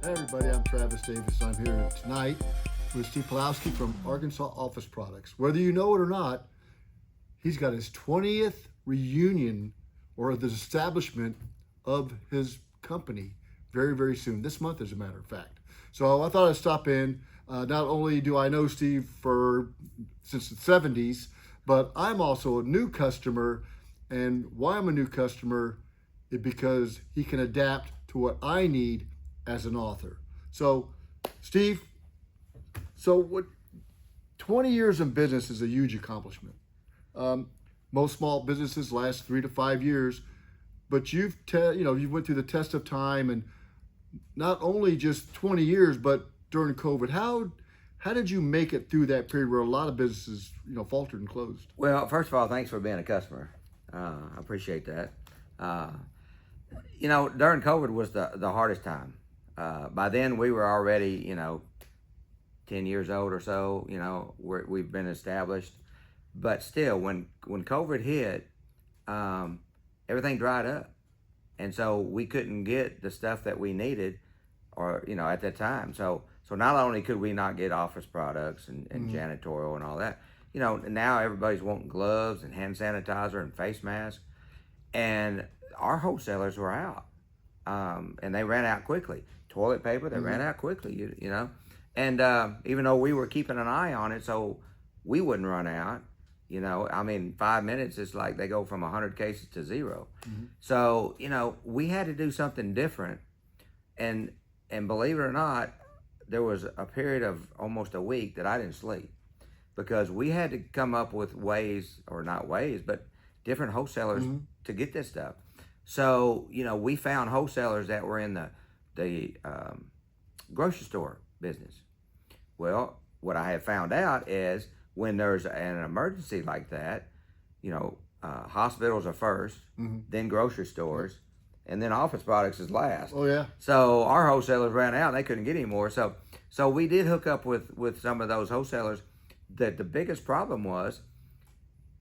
Hey everybody, I'm Travis Davis. I'm here tonight with Steve Pawloski from Arkansas Office Products. Whether you know it or not, he's got his 20th reunion or the establishment of his company very, very soon. This month, as a matter of fact. So I thought I'd stop in. Not only do I know Steve since the 70s, but I'm also a new customer. And why I'm a new customer is because he can adapt to what I need as an author. So, Steve, what 20 years in business is a huge accomplishment. Most small businesses last 3 to 5 years, but you went through the test of time, and not only just 20 years, but during COVID. How did you make it through that period where a lot of businesses faltered and closed? Well, first of all, thanks for being a customer. I appreciate that. During COVID was the hardest time. By then we were already, 10 years old or so, we've been established. But still, when COVID hit, everything dried up. And so we couldn't get the stuff that we needed at that time. So not only could we not get office products and janitorial and all that, now everybody's wanting gloves and hand sanitizer and face masks. And our wholesalers were out. And they ran out quickly. Toilet paper, they ran out quickly, And even though we were keeping an eye on it so we wouldn't run out, 5 minutes, it's like they go from 100 cases to 0. So, we had to do something different. And believe it or not, there was a period of almost a week that I didn't sleep because we had to come up with ways, or not ways, but different wholesalers to get this stuff. So, we found wholesalers that were in the grocery store business. Well, what I have found out is when there's an emergency like that, hospitals are first, then grocery stores, and then office products is last. Oh yeah. So our wholesalers ran out and they couldn't get any more. So we did hook up with some of those wholesalers. That the biggest problem was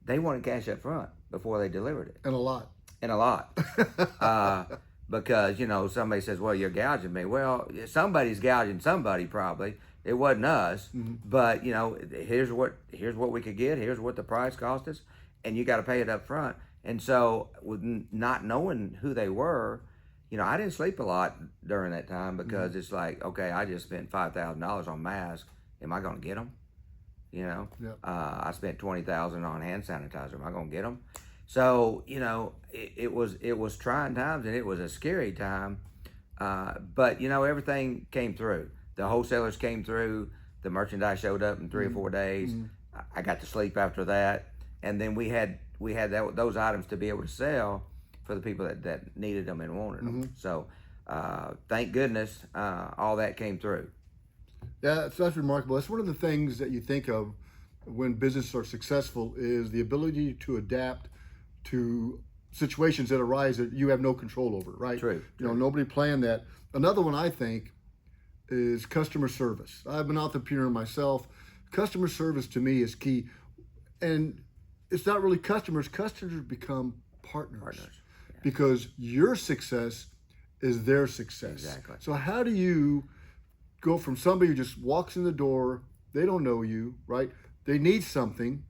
they wanted cash up front before they delivered it. And a lot. Because, somebody says, well, you're gouging me. Well, somebody's gouging somebody probably. It wasn't us. But, here's what we could get. Here's what the price cost us. And you got to pay it up front. And so with not knowing who they were, I didn't sleep a lot during that time because it's like, okay, I just spent $5,000 on masks. Am I going to get them? I spent $20,000 on hand sanitizer. Am I going to get them? So, it was trying times and it was a scary time. But, everything came through. The wholesalers came through. The merchandise showed up in 3 or 4 days. I got to sleep after that. And then we had those items to be able to sell for the people that needed them and wanted them. So, thank goodness, all that came through. Yeah, that's remarkable. That's one of the things that you think of when businesses are successful is the ability to adapt to situations that arise that you have no control over, right? True. Nobody planned that. Another one I think is customer service. I've been an entrepreneur myself. Customer service to me is key. And it's not really customers. Customers become partners. Yeah. Because your success is their success. Exactly. So how do you go from somebody who just walks in the door, they don't know you, right? They need something.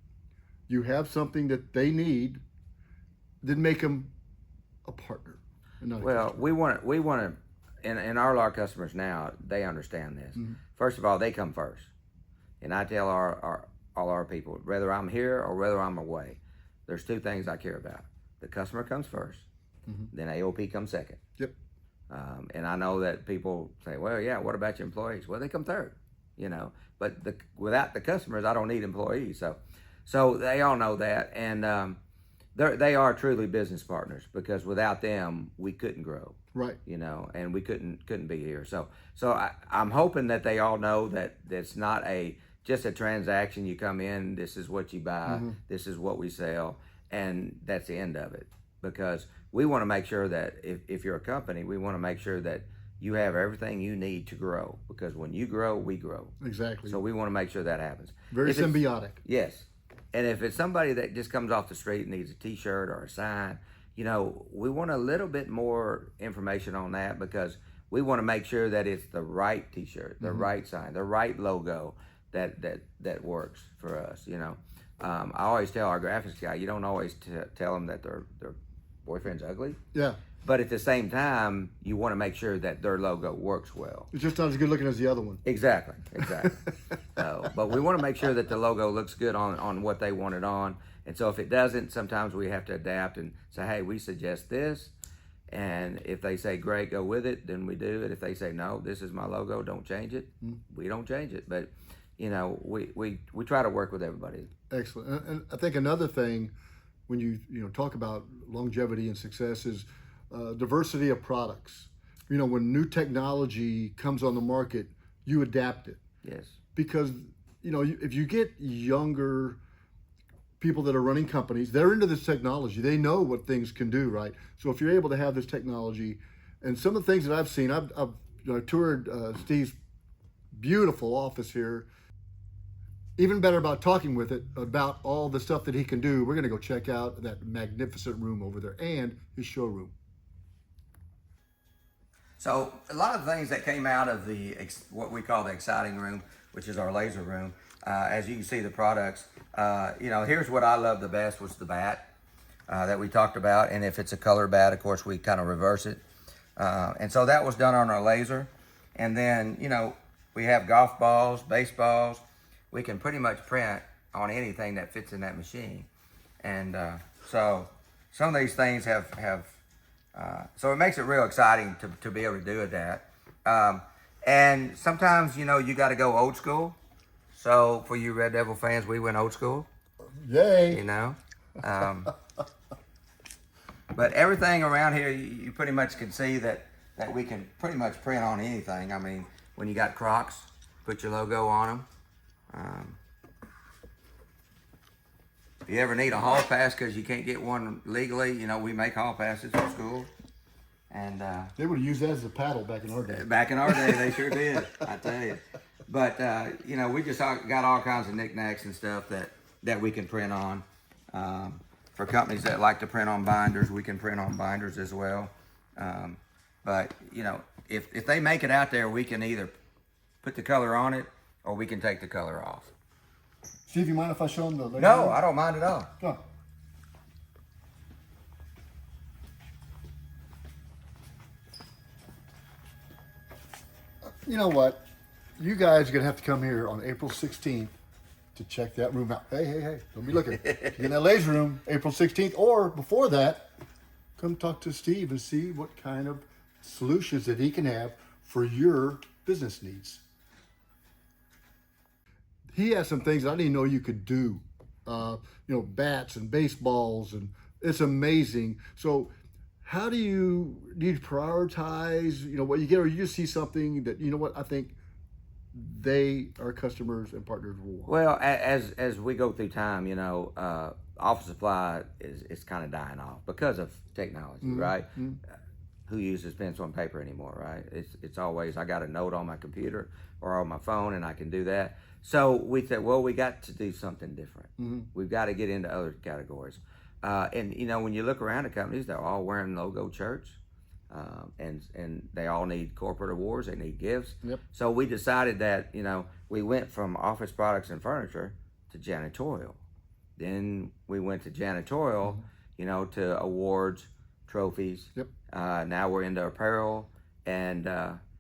You have something that they need. Then make them a partner. Well, we want to, and all our customers now, they understand this. First of all, they come first. And I tell all our people, whether I'm here or whether I'm away, there's 2 things I care about. The customer comes first, then AOP comes second. Yep. And I know that people say, well, yeah, what about your employees? Well, they come third, but without the customers, I don't need employees. So they all know that. And they are truly business partners because without them, we couldn't grow. Right. And we couldn't be here. So I'm hoping that they all know that it's not just a transaction. You come in, this is what you buy, this is what we sell, and that's the end of it. Because we want to make sure that if you're a company, we want to make sure that you have everything you need to grow. Because when you grow, we grow. Exactly. So we want to make sure that happens. Very symbiotic. Yes. And if it's somebody that just comes off the street and needs a T-shirt or a sign, we want a little bit more information on that because we want to make sure that it's the right T-shirt, the right sign, the right logo that works for us. You know, I always tell our graphics guy, you don't always tell them that their boyfriend's ugly. Yeah. But at the same time, you want to make sure that their logo works well. It's just not as good looking as the other one. Exactly. So, but we want to make sure that the logo looks good on what they want it on. And so if it doesn't, sometimes we have to adapt and say, hey, we suggest this. And if they say, great, go with it, then we do it. If they say, no, this is my logo, don't change it, we don't change it. But, you know, we try to work with everybody. Excellent. And I think another thing when you talk about longevity and success is diversity of products. You know, when new technology comes on the market, you adapt it. Yes. Because, you know, if you get younger people that are running companies, they're into this technology. They know what things can do, right? So if you're able to have this technology, and some of the things that I've seen, I've toured Steve's beautiful office here. Even better about talking with it, about all the stuff that he can do. We're going to go check out that magnificent room over there and his showroom. So a lot of things that came out of what we call the exciting room, which is our laser room, as you can see the products, you know, here's what I love the best was the bat that we talked about. And if it's a color bat, of course, we kind of reverse it. And so that was done on our laser. And then, you know, we have golf balls, baseballs. We can pretty much print on anything that fits in that machine. And so some of these things have so it makes it real exciting to be able to do that. And sometimes, you know, you got to go old school. So for you Red Devil fans, we went old school. Yay! You know, but everything around here, you pretty much can see that we can pretty much print on anything. I mean, when you got Crocs, put your logo on them. If you ever need a hall pass because you can't get one legally, you know, we make hall passes for schools. And they would have used that as a paddle back in our day. Back in our day, they sure did, I tell you. But, you know, we just got all kinds of knickknacks and stuff that we can print on. For companies that like to print on binders, we can print on binders as well. But, you know, if they make it out there, we can either put the color on it or we can take the color off. Steve, you mind if I show them the laser? No, I don't mind at all. Go. You know what? You guys are going to have to come here on April 16th to check that room out. Hey, don't be looking. Get in that laser room April 16th, or before that, come talk to Steve and see what kind of solutions that he can have for your business needs. He has some things I didn't even know you could do. You know, bats and baseballs, and it's amazing. So how do you prioritize, you know, what you get, or you just see something that, you know what, I think our customers and partners will want? Well, as we go through time, you know, office supply is kind of dying off because of technology, right? Who uses pencil and paper anymore, right? It's always, I got a note on my computer or on my phone and I can do that. So we said, well, we got to do something different. We've got to get into other categories. And, you know, when you look around at companies, they're all wearing logo shirts. And they all need corporate awards, they need gifts. Yep. So we decided that, you know, we went from office products and furniture to janitorial. Then we went to janitorial, you know, to awards, trophies. Yep. Now we're into apparel. And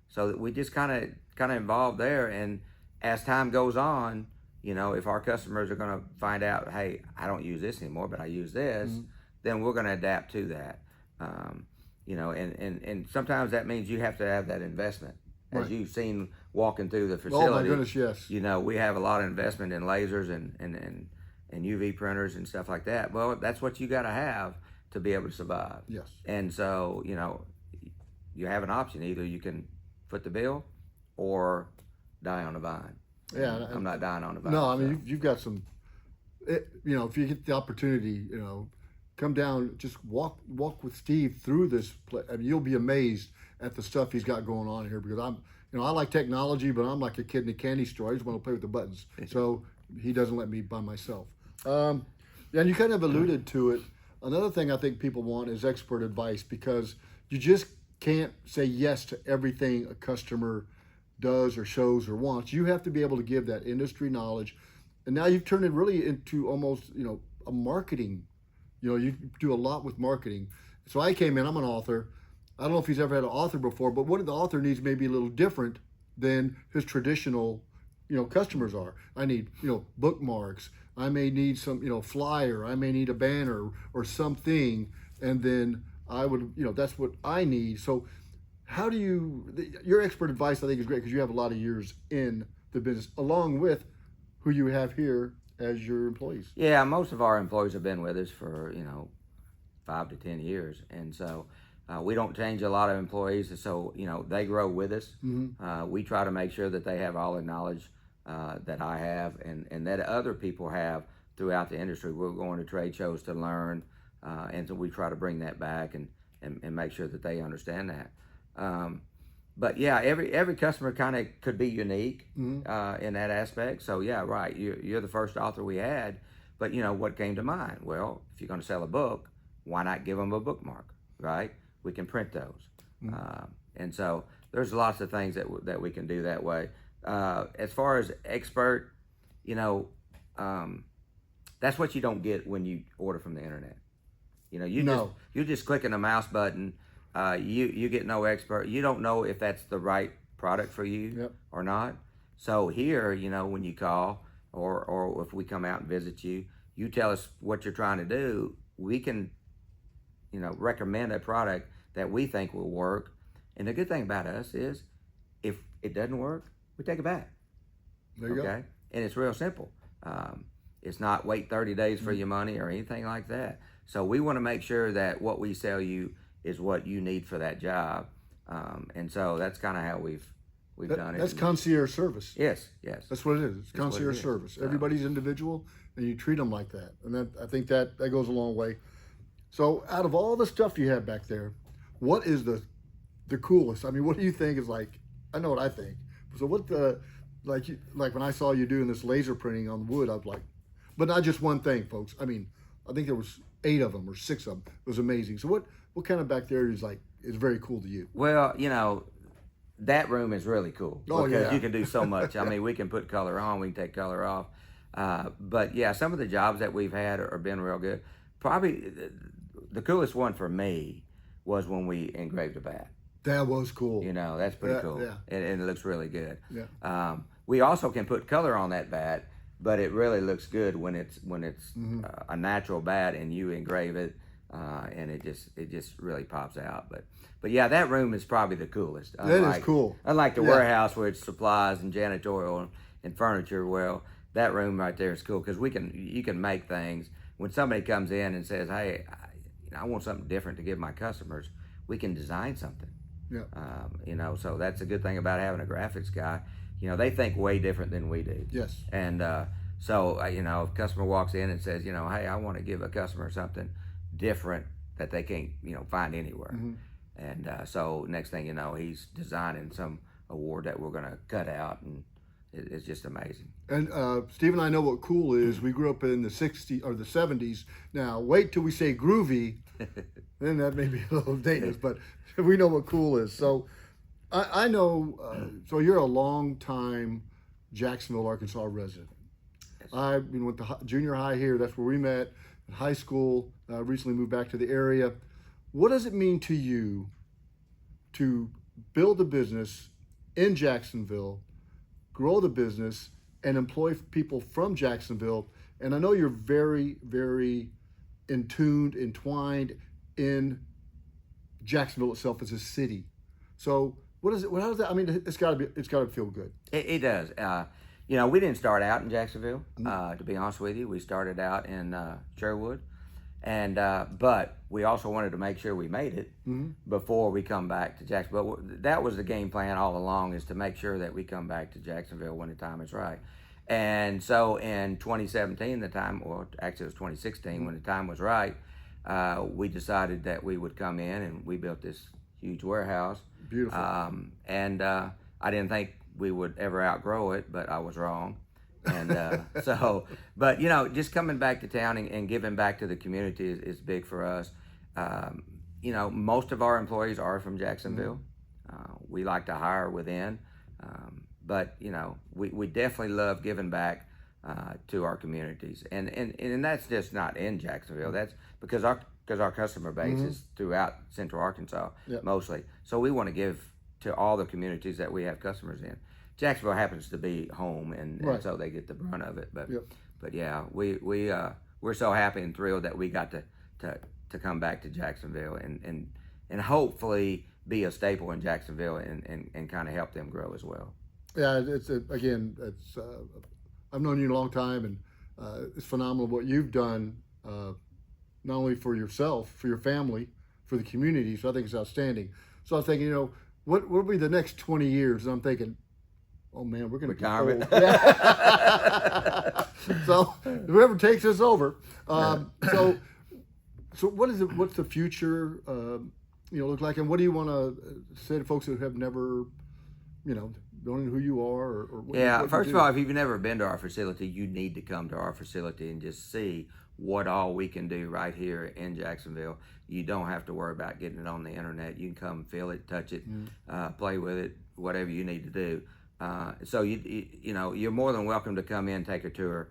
so we just kind of involved there. And as time goes on, you know, if our customers are going to find out, hey, I don't use this anymore, but I use this, then we're going to adapt to that. You know, and sometimes that means you have to have that investment. As you've seen walking through the facility. Oh my goodness, yes. You know, we have a lot of investment in lasers and UV printers and stuff like that. Well, that's what you got to have to be able to survive. Yes. And so, you know, you have an option. Either you can foot the bill or die on the vine. Yeah. I'm not dying on the vine. No, I mean, you've got some, you know, if you get the opportunity, you know, come down, just walk with Steve through this place. I mean, you'll be amazed at the stuff he's got going on here, because I like technology, but I'm like a kid in a candy store. I just want to play with the buttons. So he doesn't let me by myself. And you kind of alluded to it. Another thing I think people want is expert advice, because you just can't say yes to everything a customer does or shows or wants. You have to be able to give that industry knowledge. And now you've turned it really into almost, a marketing. You do a lot with marketing. So I came in, I'm an author. I don't know if he's ever had an author before, but what the author needs may be a little different than his traditional, customers are. I need, bookmarks. I may need some, flyer. I may need a banner or something. And then I would, that's what I need. So how do your expert advice I think is great because you have a lot of years in the business along with who you have here as your employees. Yeah, most of our employees have been with us for 5 to 10 years, and so we don't change a lot of employees. So they grow with us. We try to make sure that they have all the knowledge that I have and that other people have throughout the industry. We're going to trade shows to learn, and so we try to bring that back and make sure that they understand that. But yeah, every customer kind of could be unique in that aspect. So yeah, right. You're the first author we had, but what came to mind? Well, if you're going to sell a book, why not give them a bookmark, right? We can print those, and so there's lots of things that we can do that way. As far as expert, that's what you don't get when you order from the internet. You're just clicking a mouse button. You get no expert. You don't know if that's the right product for you or not. So here, when you call or if we come out and visit you, you tell us what you're trying to do. We can, recommend a product that we think will work. And the good thing about us is if it doesn't work, we take it back. There you go. And it's real simple. It's not wait 30 days for your money or anything like that. So we want to make sure that what we sell you is what you need for that job, and so that's kind of how we've done it. That's concierge service. Yes. That's what it is. It's concierge service. Everybody's individual, and you treat them like that, and I think that goes a long way. So, out of all the stuff you have back there, what is the coolest? I mean, what do you think is like? I know what I think. So, what like when I saw you doing this laser printing on wood, I was like, but not just one thing, folks. I mean, I think there was 8 of them or 6 of them. It was amazing. So, what kind of back there is very cool to you? Well, that room is really cool because you can do so much. I mean, we can put color on, we can take color off. But yeah, some of the jobs that we've had are been real good. Probably the coolest one for me was when we engraved a bat. That was cool. That's pretty cool. Yeah. And it looks really good. Yeah. We also can put color on that bat, but it really looks good when it's a natural bat and you engrave it. And it just really pops out. But yeah, that room is probably the coolest. That is cool. Unlike the warehouse where it's supplies and janitorial and furniture, well, that room right there is cool because you can make things. When somebody comes in and says, "Hey, I want something different to give my customers," we can design something. Yeah. So that's a good thing about having a graphics guy. They think way different than we do. Yes. And so if a customer walks in and says, "Hey, I want to give a customer something different that they can't find anywhere," and so next thing you know, he's designing some award that we're going to cut out, and it's just amazing. And Steve and I know what cool is. We grew up in the 60s or the 70s. Now wait till we say groovy, then that may be a little dated, but we know what cool is. So I know. So you're a long time Jacksonville, Arkansas resident. I went to junior high here. That's where we met. High school, recently moved back to the area. What does it mean to you to build a business in Jacksonville, grow the business, and employ people from Jacksonville? And I know you're very, very entwined in Jacksonville itself as a city. So what is it? How does that? I mean, it's got to feel good. It does. We didn't start out in Jacksonville. To be honest with you, we started out in Sherwood, and but we also wanted to make sure we made it before we come back to Jacksonville. That was the game plan all along, is to make sure that we come back to Jacksonville when the time is right. And so in 2017, actually it was 2016, when the time was right, we decided that we would come in and we built this huge warehouse. Beautiful. And I didn't think we would ever outgrow it, but I was wrong. And but just coming back to town and giving back to the community is big for us. most of our employees are from Jacksonville. We like to hire within, but we definitely love giving back to our communities, and that's just not in Jacksonville. That's because our customer base is throughout Central Arkansas mostly. So we want to give to all the communities that we have customers in. Jacksonville happens to be home, and so they get the brunt of it. But yeah, we're so happy and thrilled that we got to come back to Jacksonville and hopefully be a staple in Jacksonville and kind of help them grow as well. Yeah, I've known you a long time, and it's phenomenal what you've done, not only for yourself, for your family, for the community. So I think it's outstanding. So I'm thinking, what will be the next 20 years? And I'm thinking, oh man, we're going to retirement. Yeah. So whoever takes us over. So what is it? What's the future? Look like, and what do you want to say to folks who have never, don't know who you are or what first of all, if you've never been to our facility, you need to come to our facility and just see what all we can do right here in Jacksonville. You don't have to worry about getting it on the internet. You can come feel it, touch it, play with it, whatever you need to do. So you're more than welcome to come in, take a tour.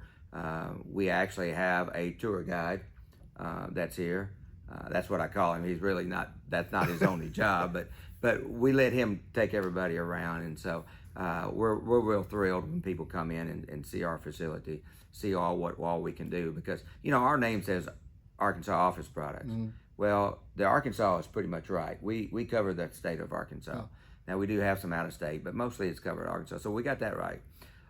We actually have a tour guide that's here. That's what I call him. He's really not. That's not his only job, but we let him take everybody around, and so we're real thrilled when people come in and see our facility, see all we can do, because our name says Arkansas Office Products. Well, the Arkansas is pretty much right. We cover the state of Arkansas. Now we do have some out of state, but mostly it's covered Arkansas. So we got that right.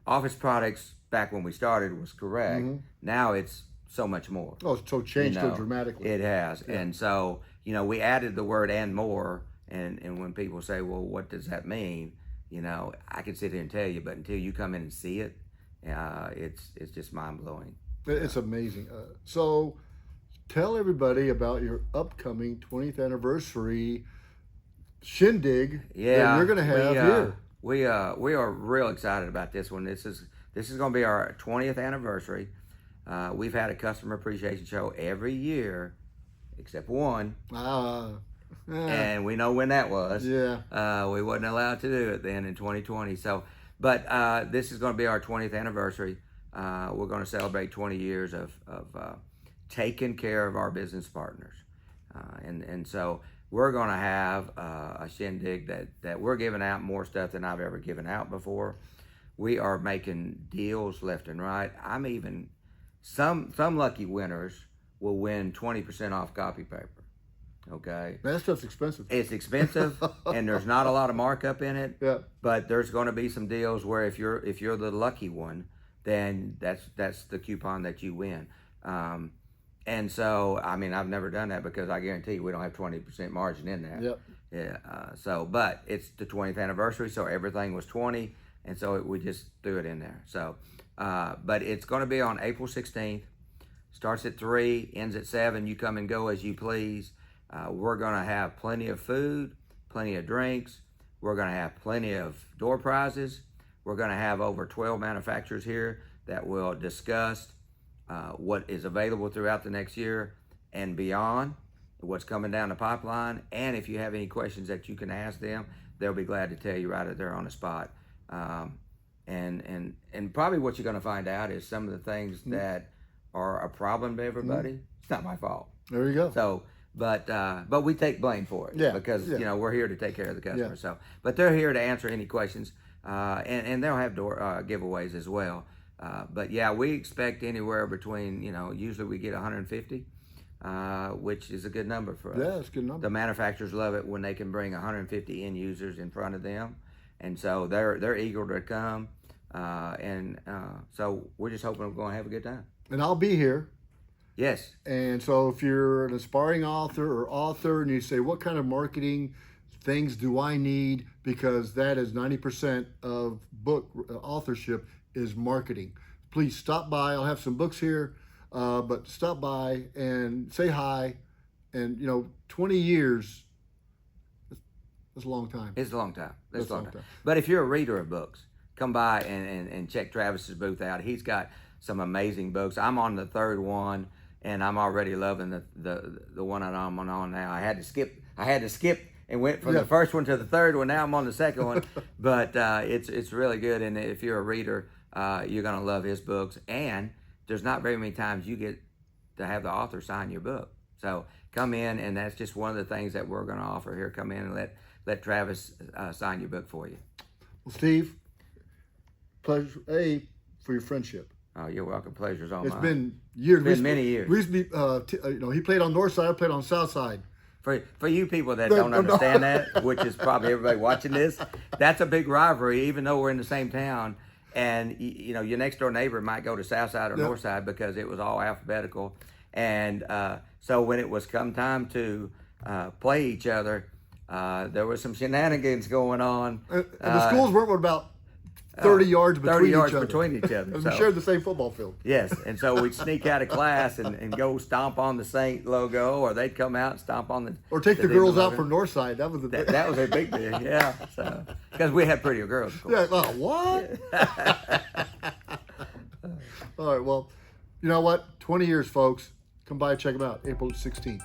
Office Products back when we started was correct. Now it's so much more. Oh, so changed so dramatically. It has. Yeah. And so, we added the word "and more," and when people say, well, what does that mean? I can sit here and tell you, but until you come in and see it, it's just mind-blowing. It's amazing. So tell everybody about your upcoming 20th anniversary shindig that you're going to have here. We are real excited about this one. This is going to be our 20th anniversary. We've had a customer appreciation show every year, except one. And we know when that was. Yeah. We wasn't allowed to do it then in 2020. So, but this is going to be our 20th anniversary. We're going to celebrate 20 years of taking care of our business partners, and so we're going to have a shindig that we're giving out more stuff than I've ever given out before. We are making deals left and right. I'm even some lucky winners will win 20% off copy paper. Okay, that stuff's expensive. It's expensive, and there's not a lot of markup in it. Yeah. But there's going to be some deals where if you're the lucky one, then that's the coupon that you win. And so, I've never done that because I guarantee you we don't have 20% margin in there. Yep. Yeah. But it's the 20th anniversary, so everything was 20, and so we just threw it in there. So, but it's going to be on April 16th. Starts at 3, ends at 7. You come and go as you please. We're going to have plenty of food, plenty of drinks. We're going to have plenty of door prizes. We're going to have over 12 manufacturers here that will discuss what is available throughout the next year and beyond, what's coming down the pipeline. And if you have any questions that you can ask them, they'll be glad to tell you right there on the spot. And probably what you're going to find out is some of the things that are a problem to everybody. It's not my fault. There you go. So, but we take blame for it because we're here to take care of the customer. Yeah. So, but they're here to answer any questions, and they'll have giveaways as well. But yeah, we expect anywhere between usually we get 150, which is a good number for us. Yeah, it's a good number. The manufacturers love it when they can bring 150 end users in front of them, and so they're eager to come. So we're just hoping we're going to have a good time. And I'll be here. Yes. And so if you're an aspiring author and you say, what kind of marketing things do I need? Because that is 90% of book authorship is marketing. Please stop by. I'll have some books here, but stop by and say hi. And 20 years, that's a long time. It's a long time. That's a long time. But if you're a reader of books, come by and check Travis's booth out. He's got some amazing books. I'm on the third one. and I'm already loving the one that I'm on now. I had to skip and went from the first one to the third one. Now I'm on the second one, but it's really good. And if you're a reader, you're gonna love his books. And there's not very many times you get to have the author sign your book. So come in, and that's just one of the things that we're gonna offer here. Come in and let Travis sign your book for you. Well, Steve, pleasure for your friendship. Oh, you're welcome. Pleasure's all mine. It's been years. It's been many years. We used to be, he played on north side, I played on south side. For you people that don't understand that, which is probably everybody watching this, that's a big rivalry, even though we're in the same town. And, your next door neighbor might go to south side or north side because it was all alphabetical. And so when it was come time to play each other, there was some shenanigans going on. And the schools weren't about 30 yards between each other. And we shared the same football field. Yes, and so we'd sneak out of class and go stomp on the Saint logo, or they'd come out and stomp on the... Or take the girls out from north side. That was that was a big deal, yeah. So because we had prettier girls, of course. Yeah, what? All right, well, you know what? 20 years, folks. Come by and check them out. April 16th.